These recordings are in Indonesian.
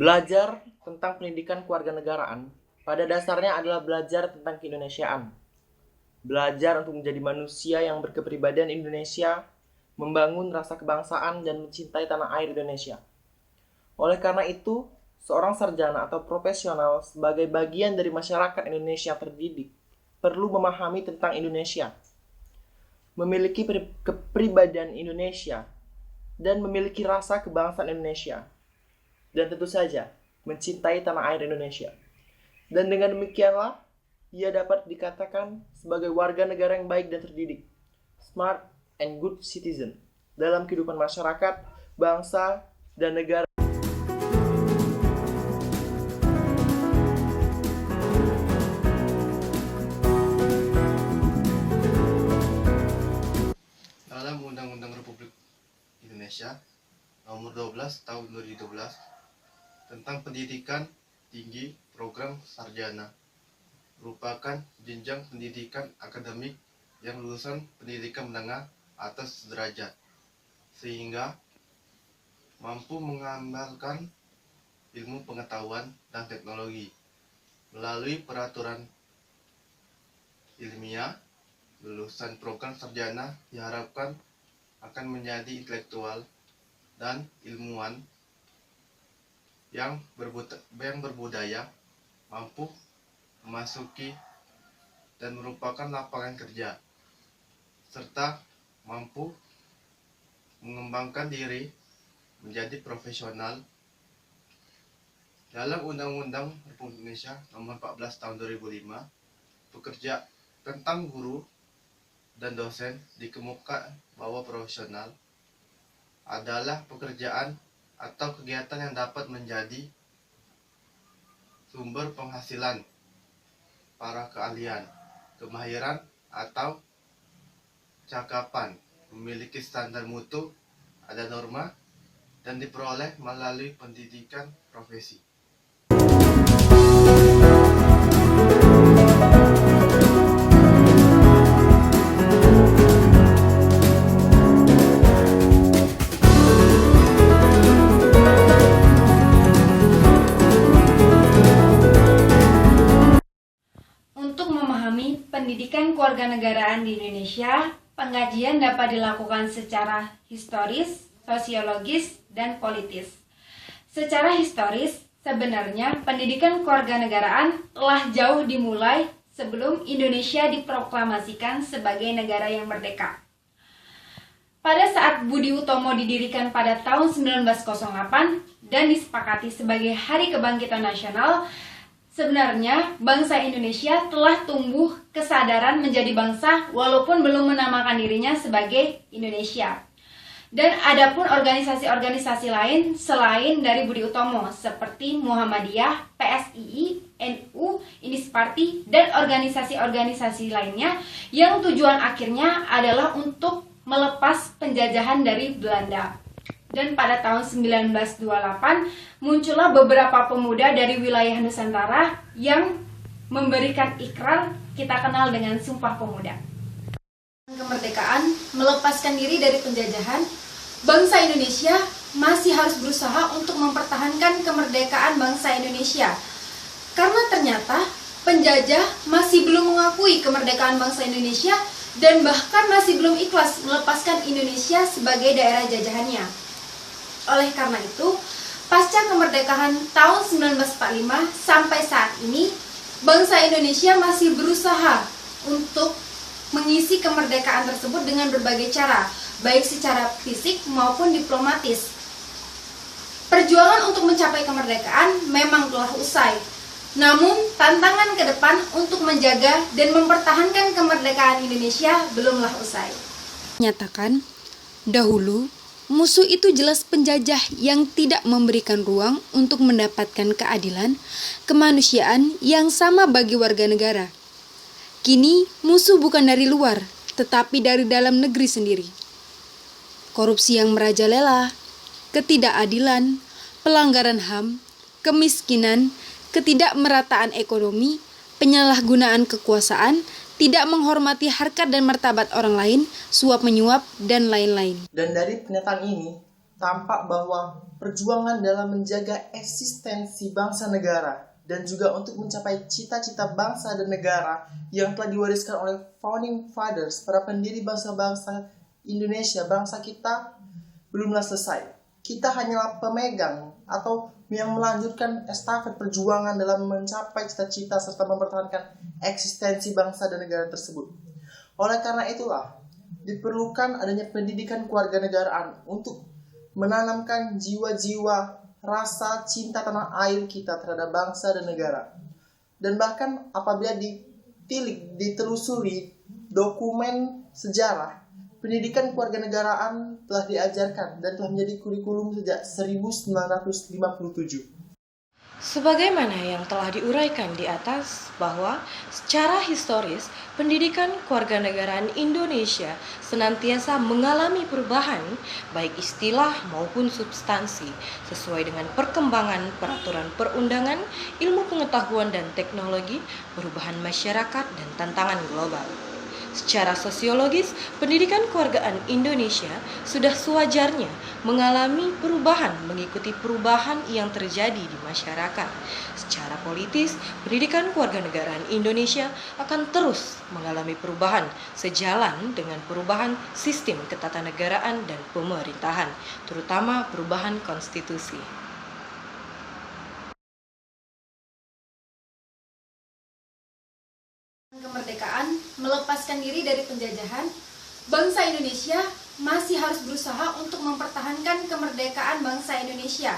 Belajar tentang pendidikan kewarganegaraan pada dasarnya adalah belajar tentang keindonesiaan. Belajar untuk menjadi manusia yang berkepribadian Indonesia, membangun rasa kebangsaan dan mencintai tanah air Indonesia. Oleh karena itu, seorang sarjana atau profesional sebagai bagian dari masyarakat Indonesia terdidik perlu memahami tentang Indonesia, memiliki kepribadian Indonesia, dan memiliki rasa kebangsaan Indonesia. Dan tentu saja, mencintai tanah air Indonesia. Dan dengan demikianlah, ia dapat dikatakan sebagai warga negara yang baik dan terdidik, smart and good citizen, dalam kehidupan masyarakat, bangsa, dan negara. Dalam Undang-Undang Republik Indonesia Nomor 12 Tahun 2012 tentang Pendidikan Tinggi Program Sarjana merupakan jenjang pendidikan akademik yang lulusan pendidikan menengah atas sederajat, sehingga mampu mengamalkan ilmu pengetahuan dan teknologi melalui peraturan ilmiah. Lulusan program sarjana diharapkan akan menjadi intelektual dan ilmuwan yang berbudaya, mampu memasuki dan merupakan lapangan kerja, serta mampu mengembangkan diri menjadi profesional. Dalam Undang-Undang Republik Indonesia Nomor 14 Tahun 2005, pekerja tentang guru dan dosen dikemuka bahwa profesional adalah pekerjaan atau kegiatan yang dapat menjadi sumber penghasilan para keahlian, kemahiran, atau cakapan, memiliki standar mutu, ada norma, dan diperoleh melalui pendidikan profesi. Pendidikan kewarganegaraan di Indonesia, pengkajian dapat dilakukan secara historis, sosiologis, dan politis. Secara historis, sebenarnya pendidikan kewarganegaraan telah jauh dimulai sebelum Indonesia diproklamasikan sebagai negara yang merdeka. Pada saat Budi Utomo didirikan pada tahun 1908 dan disepakati sebagai Hari Kebangkitan Nasional, sebenarnya bangsa Indonesia telah tumbuh kesadaran menjadi bangsa walaupun belum menamakan dirinya sebagai Indonesia. Dan adapun organisasi-organisasi lain selain dari Budi Utomo seperti Muhammadiyah, PSII, NU, Indis Party, dan organisasi-organisasi lainnya yang tujuan akhirnya adalah untuk melepas penjajahan dari Belanda. Dan pada tahun 1928 muncullah beberapa pemuda dari wilayah Nusantara yang memberikan ikrar kita kenal dengan Sumpah Pemuda. Kemerdekaan melepaskan diri dari penjajahan, bangsa Indonesia masih harus berusaha untuk mempertahankan kemerdekaan bangsa Indonesia. Karena ternyata penjajah masih belum mengakui kemerdekaan bangsa Indonesia dan bahkan masih belum ikhlas melepaskan Indonesia sebagai daerah jajahannya. Oleh karena itu, pasca kemerdekaan tahun 1945 sampai saat ini, bangsa Indonesia masih berusaha untuk mengisi kemerdekaan tersebut dengan berbagai cara, baik secara fisik maupun diplomatis. Perjuangan untuk mencapai kemerdekaan memang telah usai, namun tantangan ke depan untuk menjaga dan mempertahankan kemerdekaan Indonesia belumlah usai. Nyatakan, dahulu musuh itu jelas penjajah yang tidak memberikan ruang untuk mendapatkan keadilan, kemanusiaan yang sama bagi warga negara. Kini musuh bukan dari luar, tetapi dari dalam negeri sendiri. Korupsi yang merajalela, ketidakadilan, pelanggaran HAM, kemiskinan, ketidakmerataan ekonomi, penyalahgunaan kekuasaan, tidak menghormati harkat dan martabat orang lain, suap menyuap, dan lain-lain. Dan dari pernyataan ini, tampak bahwa perjuangan dalam menjaga eksistensi bangsa negara dan juga untuk mencapai cita-cita bangsa dan negara yang telah diwariskan oleh founding fathers, para pendiri bangsa-bangsa Indonesia, bangsa kita, belumlah selesai. Kita hanyalah pemegang atau yang melanjutkan estafet perjuangan dalam mencapai cita-cita serta mempertahankan eksistensi bangsa dan negara tersebut. Oleh karena itulah, diperlukan adanya pendidikan kewarganegaraan untuk menanamkan jiwa-jiwa rasa cinta tanah air kita terhadap bangsa dan negara. Dan bahkan apabila ditelusuri dokumen sejarah, pendidikan kewarganegaraan telah diajarkan dan telah menjadi kurikulum sejak 1957. Sebagaimana yang telah diuraikan di atas bahwa secara historis pendidikan kewarganegaraan Indonesia senantiasa mengalami perubahan baik istilah maupun substansi sesuai dengan perkembangan peraturan perundangan, ilmu pengetahuan dan teknologi, perubahan masyarakat dan tantangan global. Secara sosiologis, pendidikan kewargaan Indonesia sudah sewajarnya mengalami perubahan mengikuti perubahan yang terjadi di masyarakat. Secara politis, pendidikan kewarganegaraan Indonesia akan terus mengalami perubahan sejalan dengan perubahan sistem ketatanegaraan dan pemerintahan, terutama perubahan konstitusi. Kemerdekaan melepaskan diri dari penjajahan, bangsa Indonesia masih harus berusaha untuk mempertahankan kemerdekaan bangsa Indonesia.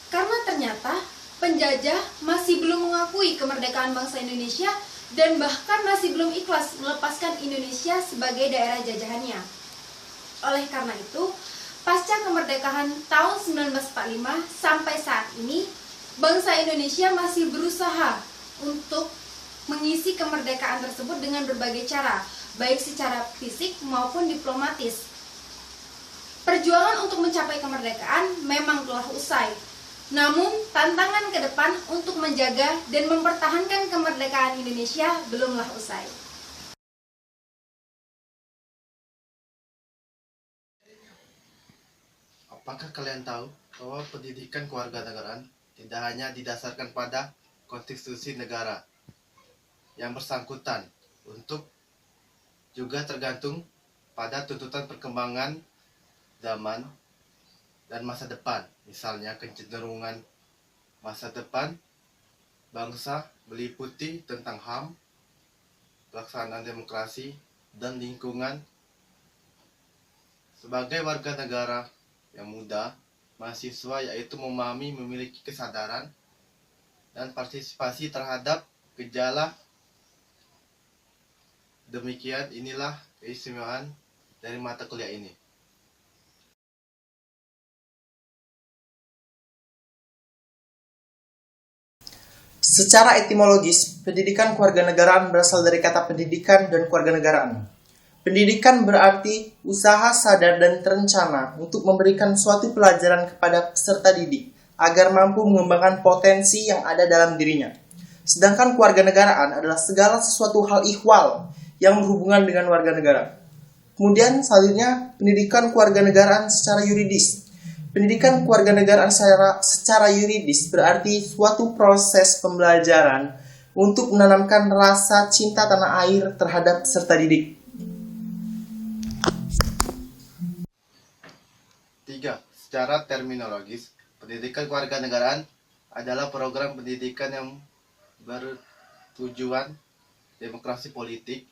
Karena ternyata penjajah masih belum mengakui kemerdekaan bangsa Indonesia dan bahkan masih belum ikhlas melepaskan Indonesia sebagai daerah jajahannya. Oleh karena itu, pasca kemerdekaan tahun 1945 sampai saat ini, bangsa Indonesia masih berusaha untuk mengisi kemerdekaan tersebut dengan berbagai cara, baik secara fisik maupun diplomatis. Perjuangan untuk mencapai kemerdekaan memang telah usai. Namun, tantangan ke depan untuk menjaga dan mempertahankan kemerdekaan Indonesia belumlah usai. Apakah kalian tahu bahwa pendidikan kewarganegaraan tidak hanya didasarkan pada konstitusi negara yang bersangkutan, untuk juga tergantung pada tuntutan perkembangan zaman dan masa depan. Misalnya kecenderungan masa depan bangsa meliputi tentang HAM, pelaksanaan demokrasi, dan lingkungan. Sebagai warga negara yang muda, mahasiswa yaitu memiliki kesadaran dan partisipasi terhadap gejala. Demikian, inilah keistimewaan dari mata kuliah ini. Secara etimologis, pendidikan kewarganegaraan berasal dari kata pendidikan dan kewarganegaraan. Pendidikan berarti usaha sadar dan terencana untuk memberikan suatu pelajaran kepada peserta didik agar mampu mengembangkan potensi yang ada dalam dirinya. Sedangkan kewarganegaraan adalah segala sesuatu hal ihwal yang berhubungan dengan warga negara. Kemudian selanjutnya, pendidikan kewarganegaraan secara yuridis. Pendidikan kewarganegaraan secara yuridis berarti suatu proses pembelajaran untuk menanamkan rasa cinta tanah air terhadap peserta didik. 3. Secara terminologis, pendidikan kewarganegaraan adalah program pendidikan yang bertujuan demokrasi politik,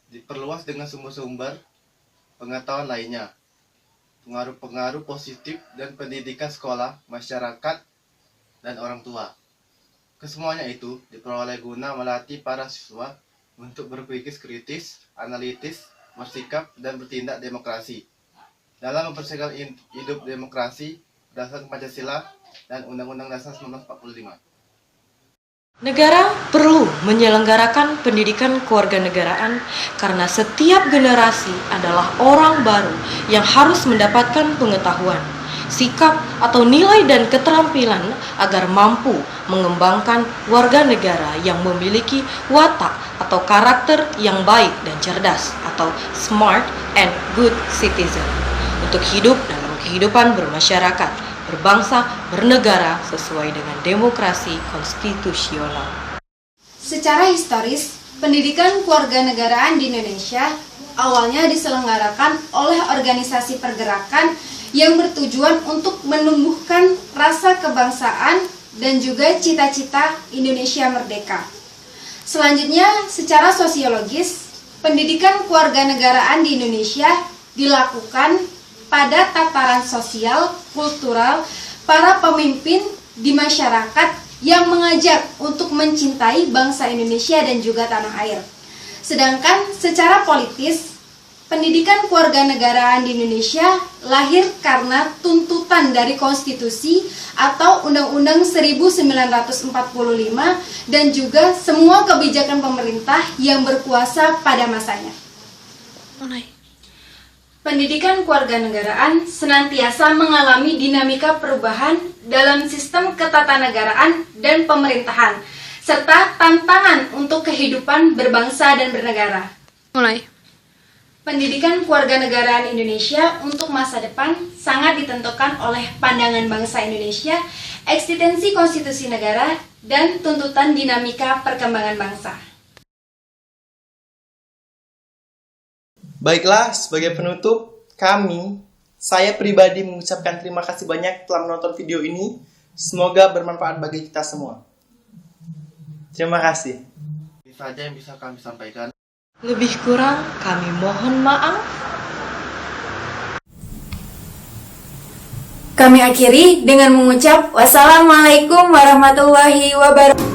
diperluas dengan sumber-sumber pengetahuan lainnya, pengaruh-pengaruh positif dan pendidikan sekolah, masyarakat, dan orang tua. Kesemuanya itu diperoleh guna melatih para siswa untuk berpikir kritis, analitis, bersikap, dan bertindak demokrasi dalam mempersiapkan hidup demokrasi berdasarkan Pancasila dan Undang-Undang Dasar 1945. Negara perlu menyelenggarakan pendidikan kewarganegaraan karena setiap generasi adalah orang baru yang harus mendapatkan pengetahuan, sikap atau nilai dan keterampilan agar mampu mengembangkan warga negara yang memiliki watak atau karakter yang baik dan cerdas atau smart and good citizen untuk hidup dalam kehidupan bermasyarakat, berbangsa, bernegara sesuai dengan demokrasi konstitusional. Secara historis, pendidikan kewarganegaraan di Indonesia awalnya diselenggarakan oleh organisasi pergerakan yang bertujuan untuk menumbuhkan rasa kebangsaan dan juga cita-cita Indonesia merdeka. Selanjutnya, secara sosiologis, pendidikan kewarganegaraan di Indonesia dilakukan pada tataran sosial, kultural, para pemimpin di masyarakat yang mengajak untuk mencintai bangsa Indonesia dan juga tanah air. Sedangkan secara politis, pendidikan kewarganegaraan di Indonesia lahir karena tuntutan dari konstitusi atau Undang-Undang 1945 dan juga semua kebijakan pemerintah yang berkuasa pada masanya. Pendidikan kewarganegaraan senantiasa mengalami dinamika perubahan dalam sistem ketatanegaraan dan pemerintahan, serta tantangan untuk kehidupan berbangsa dan bernegara. Pendidikan kewarganegaraan Indonesia untuk masa depan sangat ditentukan oleh pandangan bangsa Indonesia, eksistensi konstitusi negara, dan tuntutan dinamika perkembangan bangsa. Baiklah, sebagai penutup, saya pribadi mengucapkan terima kasih banyak telah menonton video ini. Semoga bermanfaat bagi kita semua. Terima kasih. Ini saja yang bisa kami sampaikan. Lebih kurang kami mohon maaf. Kami akhiri dengan mengucap wassalamualaikum warahmatullahi wabarakatuh.